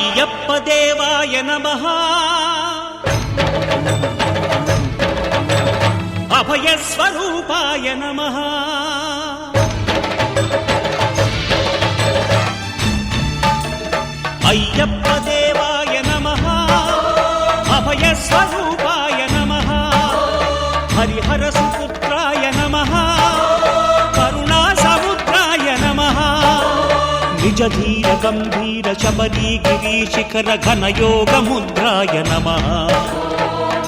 అయ్యప్ప దేవాయ నమః అభయ స్వరూపాయ నమః అయ్యప్ప దేవాయ నమః అభయ స్వరూపాయ నమః హరిహర సుపుత్రాయ నమః కరుణా సముద్రాయ నమః నిజ ధీర గంభీర శబరీ గిరి శిఖర ఘన యోగ ముద్రాయ నమః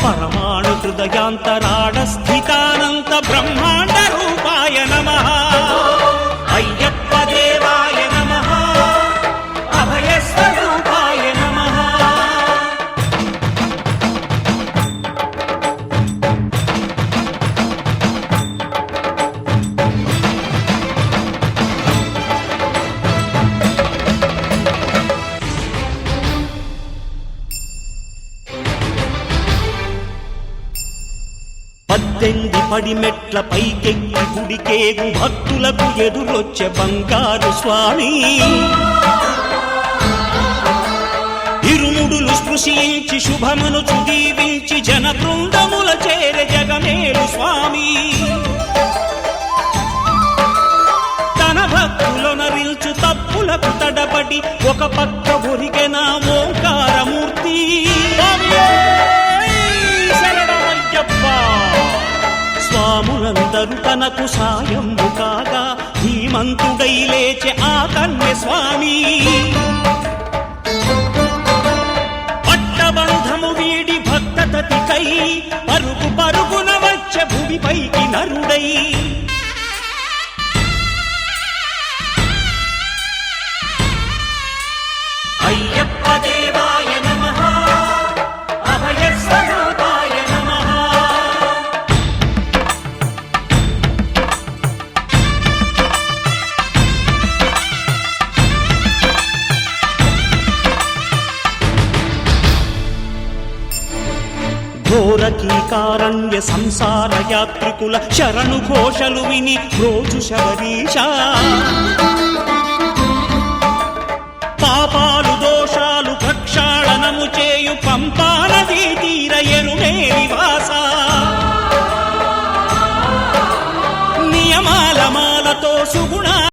పరమాణు హృదయాంతరాడ స్థితానంత బ్రహ్మాండ రూపాయ నమః అయ్యప్ప దేవాయ నమః అభయ స్వరూపాయ నమః పద్దెంది పడిమెట్ల పైకెక్కి గుడికేగు భక్తులకు ఎదురొచ్చే బంగారు స్వామి ఇరుముడులు స్పృశించి శుభమనుచు దీవించి జన బృందముల చేరే జగమేలు స్వామి తన భక్తులొనరిల్చు తప్పులకు తడబడి ఒక పక్క ఒరిగెన ఓంకారమూర్తి స్వాములందరూ తనకు సాయము కాగా ధీమంతుడై లేచే ఆ కన్య స్వామి పట్టబంధము వీడి భక్తతతికై పరుగు పరుగున వచ్చే భూమిపైకి నరుడై అయ్యప్ప దేవాయ నమః అభయ స్వరూపాయ నమః ఘోరకీకారణ్య సంసార యాత్రికుల శరణు ఘోషలు విని రోజు శబరీష పాపాలు దోషాలు ప్రక్షాళనము చేయు పంపా నదీ తీర ఎరుమేలి వాస